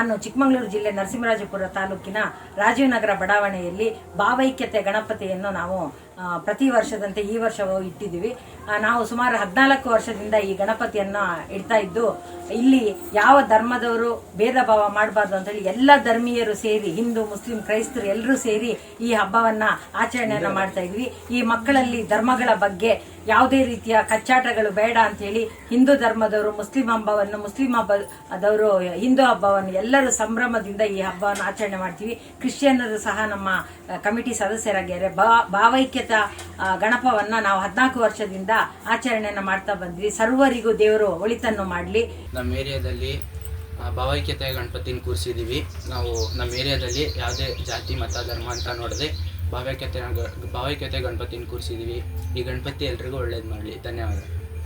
ನಾನು ಚಿಕ್ಕಮಗಳೂರು ಜಿಲ್ಲೆ ನರಸಿಂಹರಾಜಪುರ ತಾಲೂಕಿನ ರಾಜೀವ್ ನಗರ ಬಡಾವಣೆಯಲ್ಲಿ ಭಾವೈಕ್ಯತೆ ಗಣಪತಿಯನ್ನು ನಾವು ಪ್ರತಿ ವರ್ಷದಂತೆ ಈ ವರ್ಷವೂ ಇಟ್ಟಿದ್ದೀವಿ. ನಾವು ಸುಮಾರು 14 ವರ್ಷದಿಂದ ಈ ಗಣಪತಿಯನ್ನು ಇಡ್ತಾ ಇದ್ದು, ಇಲ್ಲಿ ಯಾವ ಧರ್ಮದವರು ಭೇದ ಭಾವ ಮಾಡಬಾರ್ದು ಅಂತೇಳಿ ಎಲ್ಲ ಧರ್ಮೀಯರು ಸೇರಿ, ಹಿಂದೂ ಮುಸ್ಲಿಂ ಕ್ರೈಸ್ತರು ಎಲ್ಲರೂ ಸೇರಿ ಈ ಹಬ್ಬವನ್ನ ಆಚರಣೆಯನ್ನ ಮಾಡ್ತಾ ಇದ್ವಿ. ಈ ಮಕ್ಕಳಲ್ಲಿ ಧರ್ಮಗಳ ಬಗ್ಗೆ ಯಾವುದೇ ರೀತಿಯ ಕಚ್ಚಾಟಗಳು ಬೇಡ ಅಂತೇಳಿ ಹಿಂದೂ ಧರ್ಮದವರು ಮುಸ್ಲಿಂ ಹಬ್ಬವನ್ನು, ಮುಸ್ಲಿಂ ಹಬ್ಬದವರು ಹಿಂದೂ ಹಬ್ಬವನ್ನು ಎಲ್ಲರೂ ಸಂಭ್ರಮದಿಂದ ಈ ಹಬ್ಬವನ್ನು ಆಚರಣೆ ಮಾಡ್ತೀವಿ. ಕ್ರಿಶ್ಚಿಯನ್ನರು ಸಹ ನಮ್ಮ ಕಮಿಟಿ ಸದಸ್ಯರಾಗಿದ್ದಾರೆ. ಭಾವೈಕ್ಯತಾ ಗಣಪವನ್ನ ನಾವು 14 ವರ್ಷದಿಂದ ಆಚರಣೆಯನ್ನ ಮಾಡ್ತಾ ಬಂದ್ವಿ. ಸರ್ವರಿಗೂ ದೇವರು ಒಳಿತನ್ನು ಮಾಡಲಿ. ನಮ್ಮ ಏರಿಯಾದಲ್ಲಿ ಭಾವೈಕ್ಯತೆ ಗಣಪತಿನ ಕೂರಿಸಿದ್ದೀವಿ. ನಾವು ನಮ್ಮ ಏರಿಯಾದಲ್ಲಿ ಯಾವುದೇ ಜಾತಿ ಮತ ಧರ್ಮ ಅಂತ ನೋಡದೆ ಭಾವೈಕ್ಯತೆ ಗಣಪತಿನ ಕೂರಿಸಿದ್ದೀವಿ. ಈ ಗಣಪತಿ ಎಲ್ರಿಗೂ ಒಳ್ಳೇದು ಮಾಡಲಿ. ಧನ್ಯವಾದ.